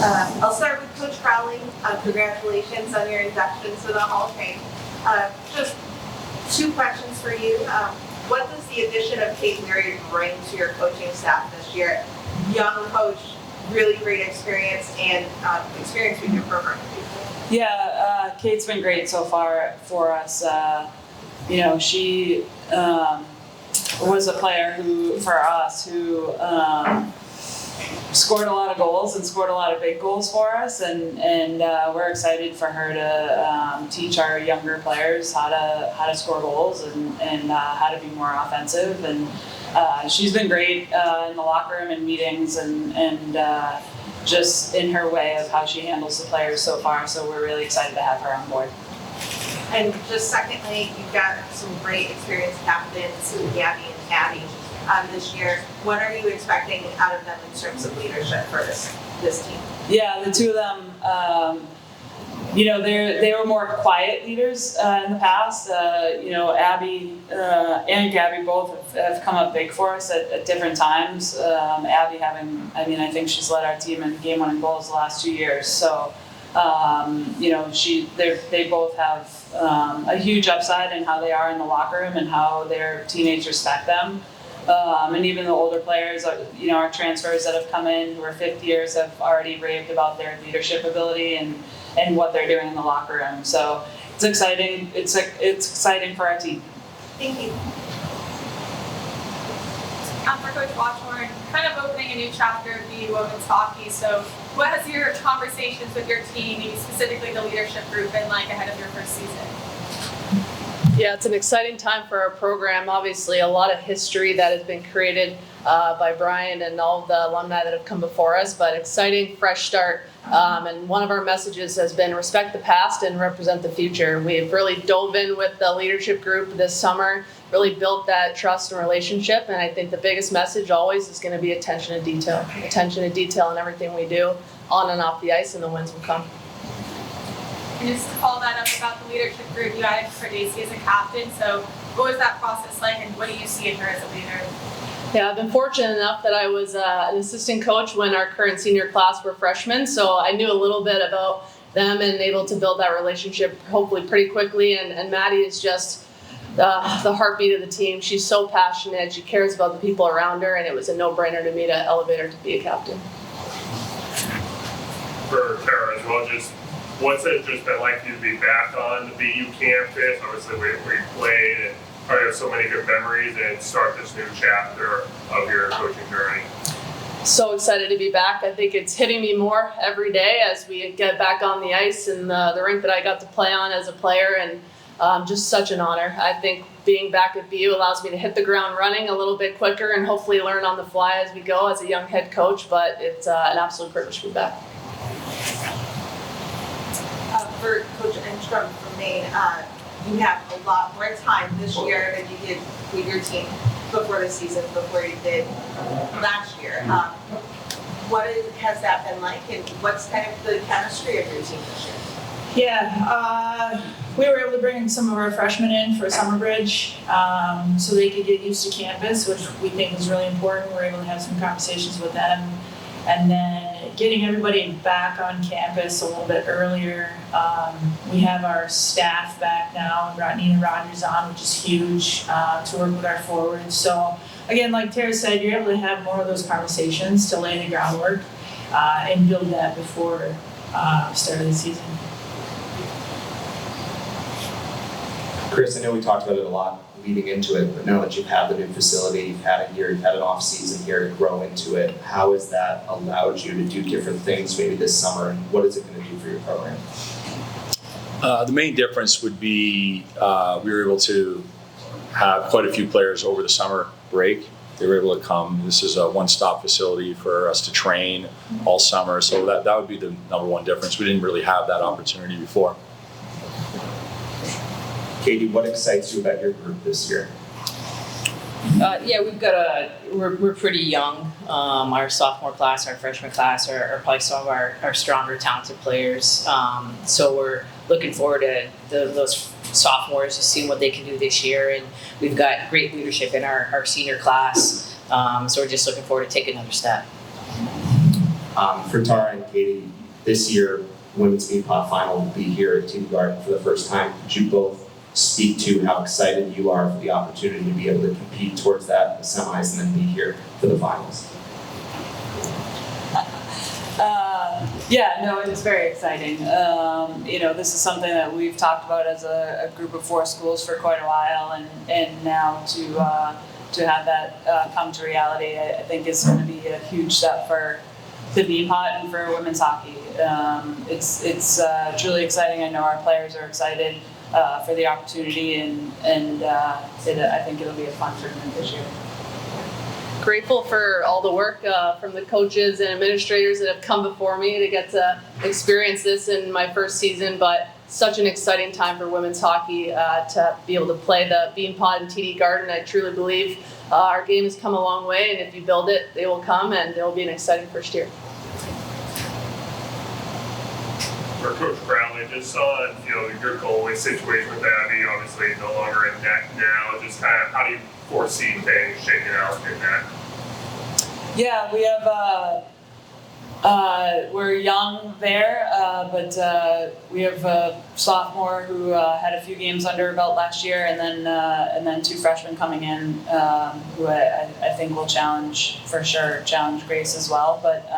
I'll start with Coach Crowley. Congratulations on your induction to the Hall of Fame. Just two questions for you. What does the addition of Kate Leary bring to your coaching staff this year? Young coach, really great experience, and experience with your program. Yeah, Kate's been great so far for us. She was a player who scored a lot of goals and scored a lot of big goals for us, and we're excited for her to teach our younger players how to score goals and how to be more offensive. And she's been great in the locker room and meetings and just in her way of how she handles the players so far. So we're really excited to have her on board. And just secondly, you've got some great experienced captains, Gabby and Abby, this year. What are you expecting out of them in terms of leadership for this team? Yeah, the two of them, they were more quiet leaders in the past. Abby and Gabby both have come up big for us at different times. Abby I think she's led our team in game-winning goals the last 2 years. So, they both have a huge upside in how they are in the locker room and how their teammates respect them. And even the older players, our transfers that have come in who are fifth years have already raved about their leadership ability and what they're doing in the locker room. So it's exciting. It's exciting for our team. Thank you. For Coach Watchorn, kind of opening a new chapter of the women's hockey. So what has your conversations with your team, maybe specifically the leadership group, been like ahead of your first season? Yeah, it's an exciting time for our program. Obviously, a lot of history that has been created by Brian and all of the alumni that have come before us, but exciting, fresh start. And one of our messages has been respect the past and represent the future. We've really dove in with the leadership group this summer, really built that trust and relationship. And I think the biggest message always is going to be attention to detail. Attention to detail in everything we do, on and off the ice, and the wins will come. And just to follow that up about the leadership group, you added Cardacey as a captain. So what was that process like, and what do you see in her as a leader? Yeah, I've been fortunate enough that I was an assistant coach when our current senior class were freshmen, so I knew a little bit about them and able to build that relationship hopefully pretty quickly. And Maddie is just the heartbeat of the team. She's so passionate. She cares about the people around her, and it was a no-brainer to me to elevate her to be a captain. For Tara as well, just what's it just been like for you to be back on the BU campus, obviously where you played, and probably have so many good memories, and start this new chapter of your coaching journey? So excited to be back. I think it's hitting me more every day as we get back on the ice and the rink that I got to play on as a player, and just such an honor. I think being back at BU allows me to hit the ground running a little bit quicker and hopefully learn on the fly as we go as a young head coach, but it's an absolute privilege to be back. For Coach Enstrom from Maine, you have a lot more time this year than you did with your team before the season, before you did last year. What has that been like, and what's kind of the chemistry of your team this year? Yeah, we were able to bring some of our freshmen in for summer bridge so they could get used to campus, which we think is really important. We're able to have some conversations with them. And then getting everybody back on campus a little bit earlier. We have our staff back now, and Nina Rogers on, which is huge to work with our forwards. So again, like Tara said, you're able to have more of those conversations to lay the groundwork and build that before the start of the season. Chris, I know we talked about it a lot leading into it, but now that you've had the new facility, you've had a year, you've had an off season here to grow into it, how has that allowed you to do different things maybe this summer, and what is it going to do for your program? The main difference would be we were able to have quite a few players over the summer break. They were able to come. This is a one-stop facility for us to train all summer, so that would be the number one difference. We didn't really have that opportunity before. Katie, what excites you about your group this year? Yeah, we're pretty young. Our sophomore class, our freshman class are probably some of our stronger, talented players. So we're looking forward to those sophomores to see what they can do this year. And we've got great leadership in our senior class. So we're just looking forward to taking another step. For Tara and Katie, this year, women's Beanpot final will be here at TD Garden for the first time. Could you both speak to how excited you are for the opportunity to be able to compete towards that in the semis and then be here for the finals? Yeah, no, it's very exciting. This is something that we've talked about as a group of 4 schools for quite a while, and now to have that come to reality, I think is going to be a huge step for the Beanpot and for women's hockey. It's truly exciting. I know our players are excited for the opportunity, and I think it'll be a fun tournament this year. Grateful for all the work from the coaches and administrators that have come before me to get to experience this in my first season, but such an exciting time for women's hockey to be able to play the Beanpot in TD Garden. I truly believe our game has come a long way, and if you build it, they will come, and it will be an exciting first year. For Coach Crowley, just on your goalie situation with Abby, obviously no longer in net now. Just kind of how do you foresee things shaking out in that? Yeah, we have we're young there, but we have a sophomore who had a few games under her belt last year, and then 2 freshmen coming in who I think will challenge Grace as well. But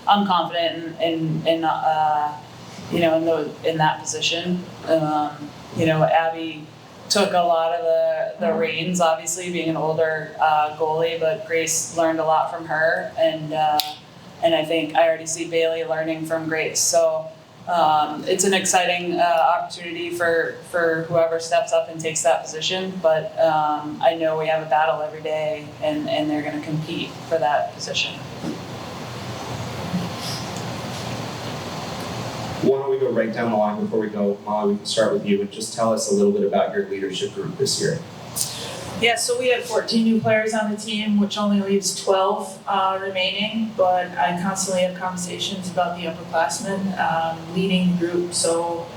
I'm confident in that position. Abby took a lot of the reins, obviously being an older goalie, but Grace learned a lot from her, and I think I already see Bailey learning from Grace. So it's an exciting opportunity for whoever steps up and takes that position. But I know we have a battle every day, and they're going to compete for that position. Why don't we go right down the line before we go, Molly, we can start with you and just tell us a little bit about your leadership group this year. Yeah, so we have 14 new players on the team, which only leaves 12 remaining, but I constantly have conversations about the upperclassmen leading the group. So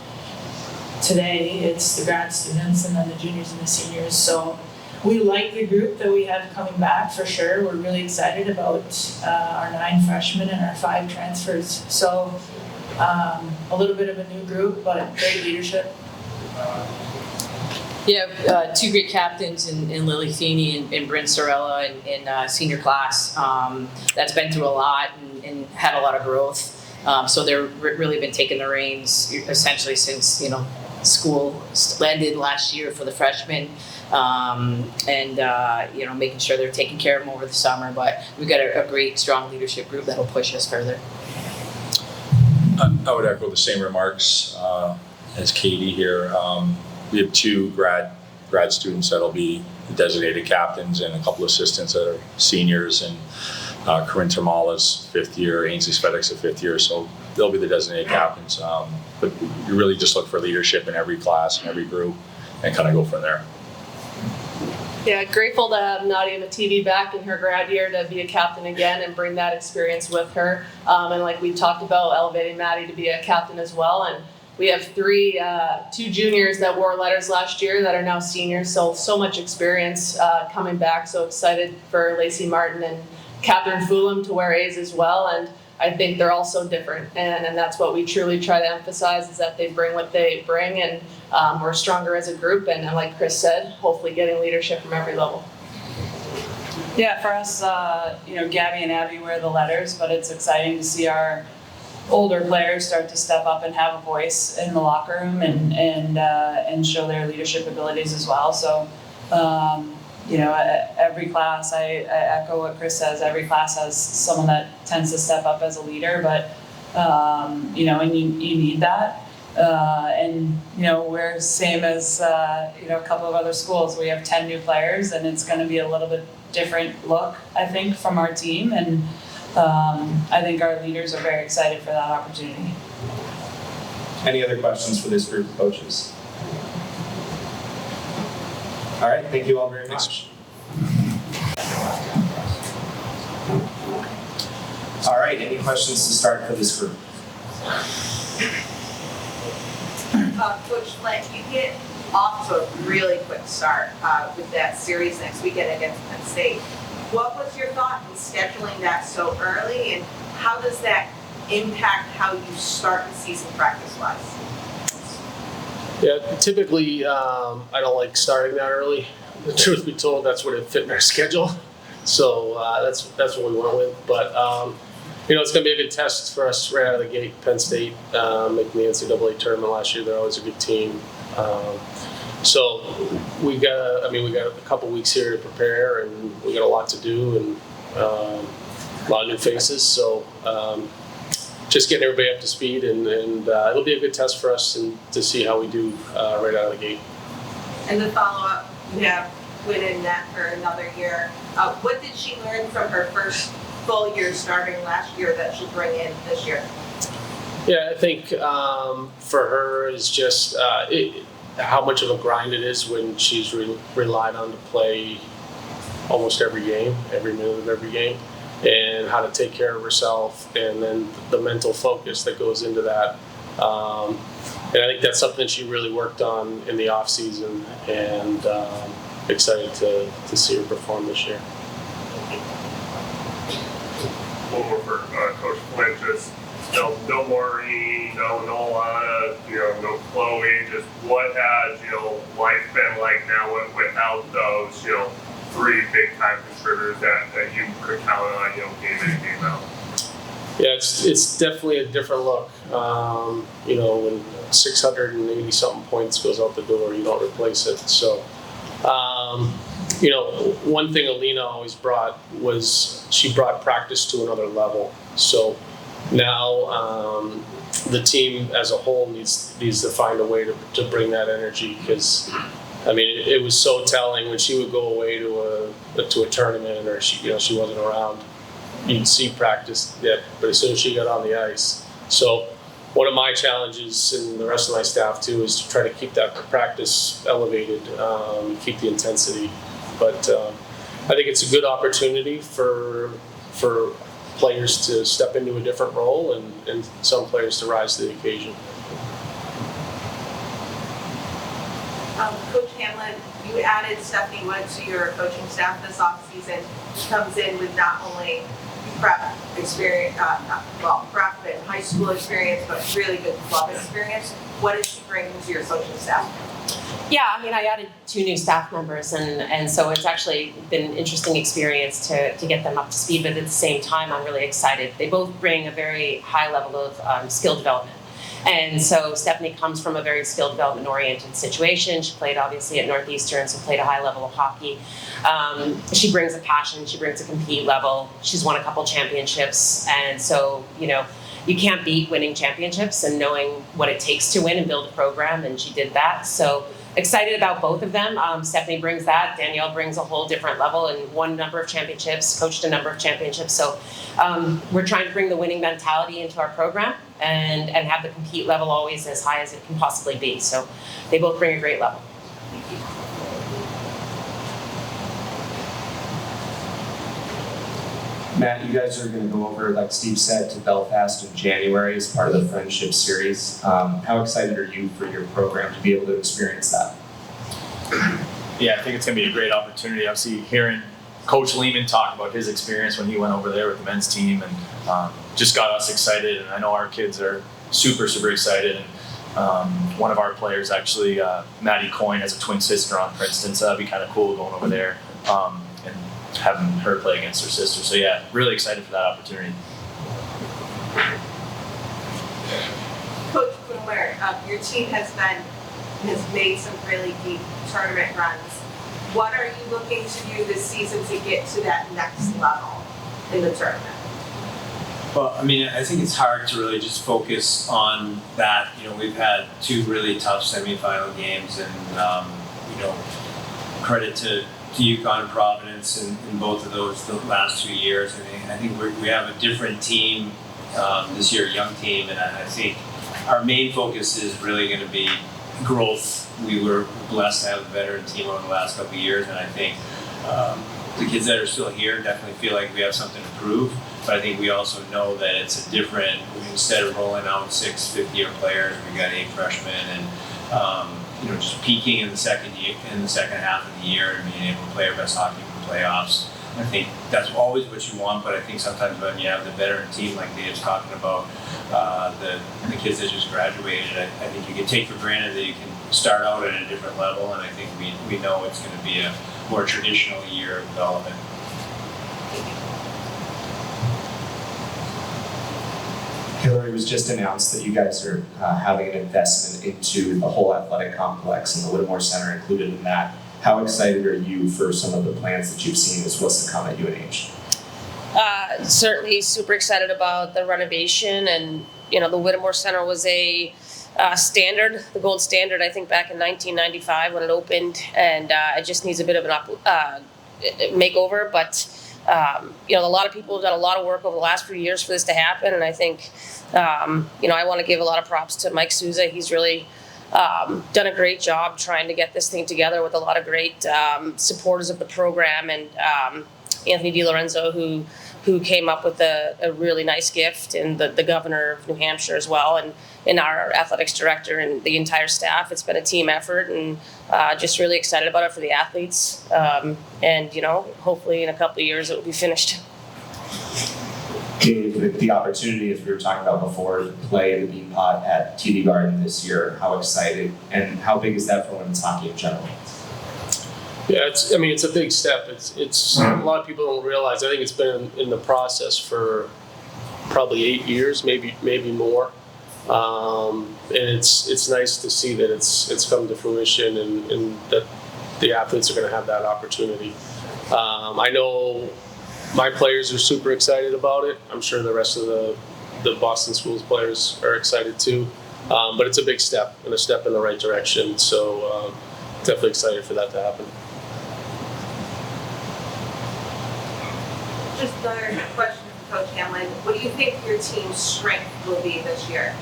today it's the grad students and then the juniors and the seniors. So we like the group that we have coming back for sure. We're really excited about our 9 freshmen and our 5 transfers. So a little bit of a new group, but great leadership. Yeah, 2 great captains in Lily Feeney and Bryn Sorella in senior class. That's been through a lot and had a lot of growth. So they've really been taking the reins essentially since school ended last year for the freshmen, and making sure they're taking care of them over the summer. But we've got a great, strong leadership group that'll push us further. I would echo the same remarks as Katie here. We have 2 grad students that'll be designated captains and a couple assistants that are seniors, and Corinne Tamala's 5th year, Ainsley Svedek's a 5th year, so they'll be the designated captains. But you really just look for leadership in every class and every group and kind of go from there. Yeah, grateful to have Nadia Mativi back in her grad year to be a captain again and bring that experience with her. And like we talked about, elevating Maddie to be a captain as well. And we have 2 juniors that wore letters last year that are now seniors. So much experience coming back. So excited for Lacey Martin and Catherine Fulham to wear A's as well. And I think they're all so different. And that's what we truly try to emphasize, is that they bring what they bring, and we're stronger as a group. And like Chris said, hopefully getting leadership from every level. Yeah, for us, Gabby and Abby wear the letters, but it's exciting to see our older players start to step up and have a voice in the locker room and show their leadership abilities as well. So, every class, I echo what Chris says, every class has someone that tends to step up as a leader, but, and you need that. We're same as, a couple of other schools. We have 10 new players, and it's going to be a little bit different look, I think, from our team. And I think our leaders are very excited for that opportunity. Any other questions for this group of coaches? All right, thank you all very much. All right, any questions to start for this group? Coach Flint, you get off to a really quick start with that series next weekend against Penn State. What was your thought in scheduling that so early, and how does that impact how you start the season practice-wise? Yeah, typically, I don't like starting that early. The truth be told, that's what it fit in our schedule. So that's what we went with. But it's going to be a good test for us right out of the gate. Penn State making the NCAA tournament last year, they're always a good team. So we got a couple weeks here to prepare, and we got a lot to do, and a lot of new faces. So just getting everybody up to speed, and it'll be a good test for us and to see how we do right out of the gate. And the follow-up, you have Quinn in that for another year. What did she learn from her first full year starting last year that she'll bring in this year? Yeah, I think for her is just how much of a grind it is when she's relied on to play almost every game, every minute of every game, and how to take care of herself, and then the mental focus that goes into that. And I think that's something she really worked on in the off season, and excited to see her perform this year. One more for Coach Flynn, just no Maureen, no Alana, no Chloe. Just what has life been like now without those three big time contributors that you could count on game in and game out? Yeah, it's definitely a different look. When 680 something points goes out the door, you don't replace it. So, one thing Alina always brought was she brought practice to another level. So now the team as a whole needs to find a way to bring that energy, because it was so telling when she would go away to a tournament, or she wasn't around. You'd see practice, but as soon as she got on the ice. So one of my challenges, and the rest of my staff too, is to try to keep that practice elevated, keep the intensity. But I think it's a good opportunity for players to step into a different role, and some players to rise to the occasion. Coach Hamlin, you added Stephanie Wood to your coaching staff this offseason. She comes in with not only prep experience, prep and high school experience, but really good club experience. What does she bring to your coaching staff? Yeah, I added 2 new staff members, and so it's actually been an interesting experience to get them up to speed, but at the same time, I'm really excited. They both bring a very high level of skill development. And so Stephanie comes from a very skill development oriented situation. She played obviously at Northeastern, so played a high level of hockey. She brings a passion, she brings a compete level. She's won a couple championships, and so, you can't beat winning championships and knowing what it takes to win and build a program, and she did that. So excited about both of them. Stephanie brings that. Danielle brings a whole different level and won a number of championships, coached a number of championships. So we're trying to bring the winning mentality into our program and have the compete level always as high as it can possibly be. So they both bring a great level. Matt, you guys are going to go over, like Steve said, to Belfast in January as part of the Friendship Series. How excited are you for your program to be able to experience that? Yeah, I think it's going to be a great opportunity. Obviously, hearing Coach Lehman talk about his experience when he went over there with the men's team, and just got us excited. And I know our kids are super, super excited. And one of our players, actually, Maddie Coyne, has a twin sister on Princeton, so that'd be kind of cool going over there and having her play against her sister. So yeah, really excited for that opportunity. Coach Boomer, your team has made some really deep tournament runs. What are you looking to do this season to get to that next level in the tournament? Well, I think it's hard to really just focus on that. We've had 2 really tough semifinal games, and credit to UConn and Providence in both of those the last 2 years. I think we have a different team this year, a young team, and I think our main focus is really going to be growth. We were blessed to have a veteran team over the last couple of years, and I think the kids that are still here definitely feel like we have something to prove. But I think we also know that it's a different. Instead of rolling out 6 fifth-year players, we got 8 freshmen, and just peaking in the second half of the year and being able to play our best hockey in the playoffs. I think that's always what you want, but I think sometimes when you have the veteran team like Dave's talking about, the kids that just graduated, I think you can take for granted that you can start out at a different level, and I think we know it's going to be a more traditional year of development. Hillary, was just announced that you guys are having an investment into the whole athletic complex and the Whittemore Center included in that. How excited are you for some of the plans that you've seen as what's to come at UNH? Certainly super excited about the renovation, and the Whittemore Center was a standard, the gold standard, I think back in 1995 when it opened, and it just needs a bit of an makeover, but a lot of people have done a lot of work over the last few years for this to happen, and I think I want to give a lot of props to Mike Souza. He's really done a great job trying to get this thing together with a lot of great supporters of the program, and Anthony DiLorenzo, who came up with a really nice gift, and the governor of New Hampshire as well, and our athletics director and the entire staff. It's been a team effort, and just really excited about it for the athletes. And hopefully in a couple of years it will be finished. Dave, the opportunity, as we were talking about before, to play the Beanpot at TD Garden this year, how excited and how big is that for women's hockey in general? Yeah, it's a big step. It's a lot of people don't realize. I think it's been in the process for probably 8 years, maybe more. And it's nice to see that it's come to fruition and that the athletes are going to have that opportunity. I know my players are super excited about it. I'm sure the rest of the Boston Schools players are excited too. But it's a big step and a step in the right direction. So definitely excited for that to happen. Just another question for Coach Hanlon. What do you think your team's strength will be this year?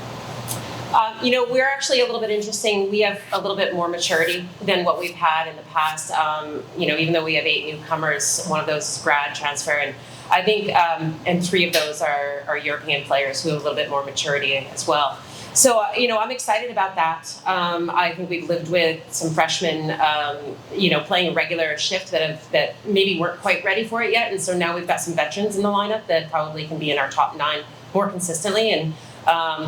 We're actually a little bit interesting. We have a little bit more maturity than what we've had in the past. Even though we have 8 newcomers, one of those is grad transfer, and I think, and 3 of those are European players who have a little bit more maturity as well. So, I'm excited about that. I think we've lived with some freshmen, playing a regular shift that maybe weren't quite ready for it yet, and so now we've got some veterans in the lineup that probably can be in our top 9 more consistently and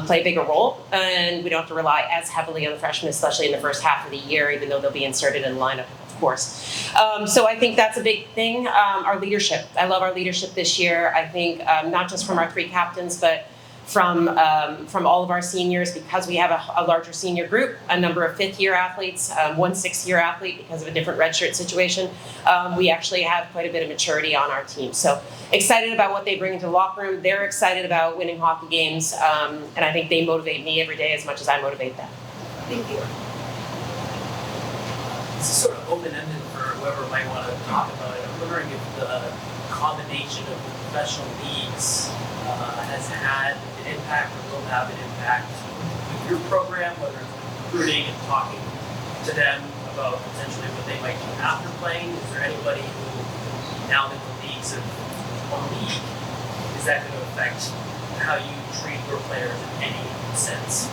play a bigger role, and we don't have to rely as heavily on the freshmen, especially in the first half of the year, even though they'll be inserted in the lineup, of course. So I think that's a big thing. Our leadership. I love our leadership this year. I think not just from our 3 captains, but from all of our seniors, because we have a larger senior group, a number of 5th-year athletes, 1 6th-year athlete because of a different redshirt situation. We actually have quite a bit of maturity on our team. So excited about what they bring into the locker room. They're excited about winning hockey games, and I think they motivate me every day as much as I motivate them. Thank you. This is sort of open-ended for whoever might want to talk about it. I'm wondering if the combination of the professional leagues has had an impact or will have an impact with your program, whether it's recruiting and talking to them about potentially what they might do after playing. Is there anybody who, now that the leagues have one league, is that going to affect how you treat your players in any sense?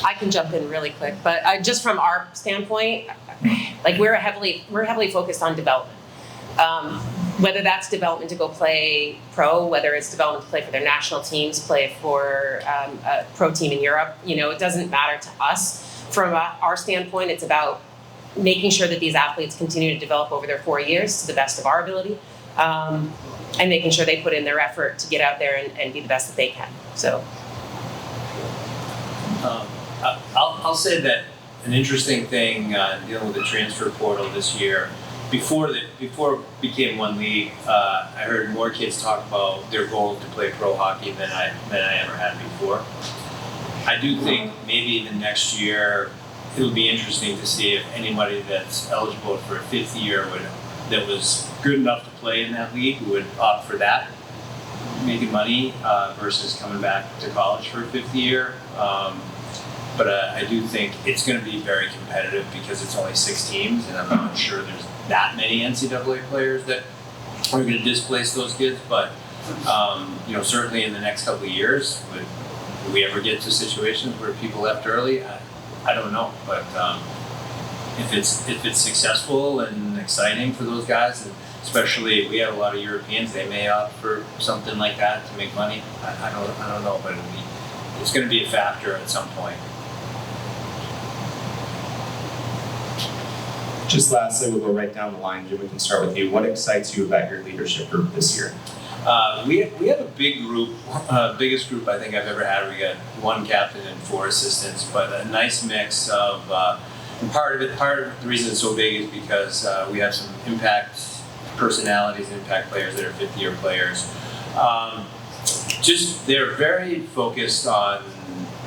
I can jump in really quick, but just from our standpoint, we're heavily focused on development. Whether that's development to go play pro, whether it's development to play for their national teams, play for a pro team in Europe, it doesn't matter to us. From our standpoint, it's about making sure that these athletes continue to develop over their 4 years to the best of our ability, and making sure they put in their effort to get out there and be the best that they can. So. I'll say that an interesting thing dealing with the transfer portal this year, before it became one league, I heard more kids talk about their goal to play pro hockey than I ever had before. I do think maybe even next year it'll be interesting to see if anybody that's eligible for a 5th year that was good enough to play in that league would opt for that, making money versus coming back to college for a 5th year. But I do think it's going to be very competitive because it's only 6 teams, and I'm not sure there's that many NCAA players that are going to displace those kids. But certainly in the next couple of years, would we ever get to situations where people left early? I don't know. But if it's successful and the exciting for those guys. And especially, we have a lot of Europeans. They may opt for something like that to make money. I don't know, but it's going to be a factor at some point. Just lastly, we'll go right down the line. Jim, we can start with you. What excites you about your leadership group this year? We have a big group, biggest group I think I've ever had. We got 1 captain and 4 assistants, but a nice mix of. And part of the reason it's so big is because we have some impact personalities, impact players that are 50-year players. Just they're very focused on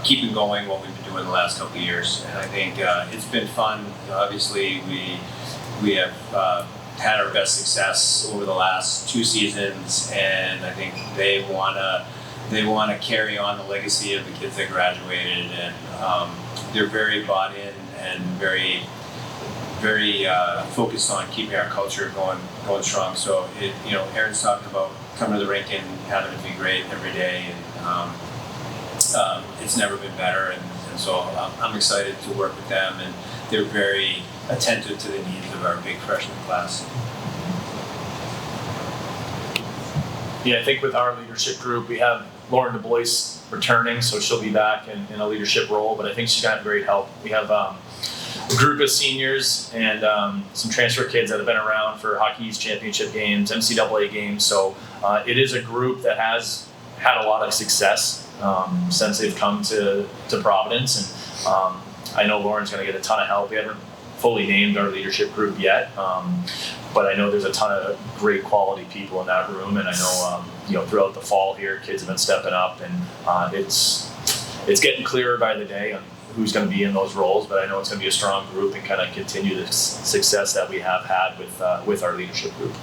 keeping going what we've been doing the last couple of years, and I think it's been fun. Obviously, we have had our best success over the last 2 seasons, and I think they wanna carry on the legacy of the kids that graduated, and they're very bought in and very focused on keeping our culture going strong. So Aaron's talking about coming to the rink and having it be great every day, and it's never been better, and so I'm excited to work with them, and they're very attentive to the needs of our big freshman class. Yeah, I think with our leadership group, we have Lauren DuBois returning, so she'll be back in a leadership role, but I think she's got great help. We have a group of seniors and some transfer kids that have been around for Hockey East championship games, NCAA games, so it is a group that has had a lot of success since they've come to Providence, and I know Lauren's going to get a ton of help. We haven't fully named our leadership group yet, but I know there's a ton of great quality people in that room, and I know throughout the fall here, kids have been stepping up, and it's getting clearer by the day on who's going to be in those roles. But I know it's going to be a strong group and kind of continue the success that we have had with our leadership group.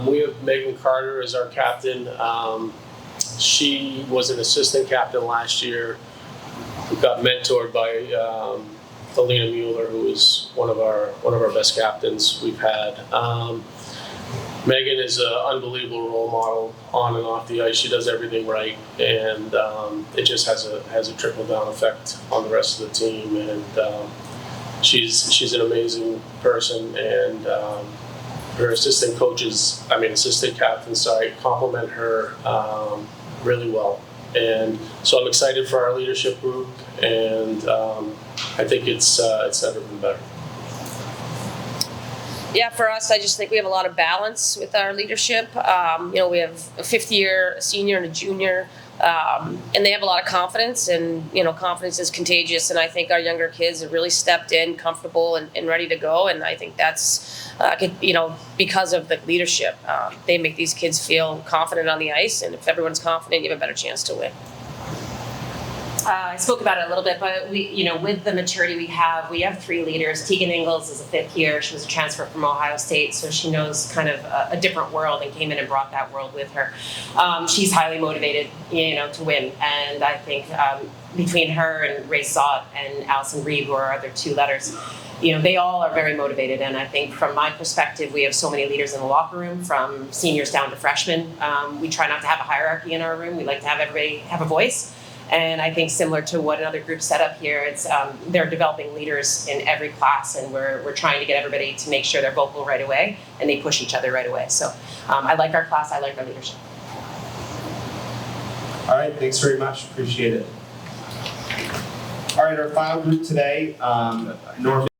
We have Megan Carter as our captain. She was an assistant captain last year. We got mentored by Alina Mueller, who is one of our best captains we've had. Megan is an unbelievable role model on and off the ice. She does everything right, and it just has a trickle down effect on the rest of the team. And she's an amazing person, and her assistant captains, compliment her really well. And so I'm excited for our leadership group, and I think it's never been better. Yeah, for us, I just think we have a lot of balance with our leadership. We have a 5th-year senior and a junior, and they have a lot of confidence, and confidence is contagious. And I think our younger kids have really stepped in, comfortable and ready to go. And I think that's because of the leadership. They make these kids feel confident on the ice, and if everyone's confident, you have a better chance to win. I spoke about it a little bit, but with the maturity we have 3 leaders. Tegan Ingles is a 5th year. She was a transfer from Ohio State, so she knows kind of a different world and came in and brought that world with her. She's highly motivated, to win, and I think between her and Ray Sott and Allison Reed, who are our other 2 letters, they all are very motivated. And I think from my perspective, we have so many leaders in the locker room, from seniors down to freshmen. We try not to have a hierarchy in our room. We like to have everybody have a voice. And I think similar to what another group set up here, it's they're developing leaders in every class, and we're trying to get everybody to make sure they're vocal right away and they push each other right away. So I like our class, I like our leadership. All right, thanks very much. Appreciate it. All right, our final group today, North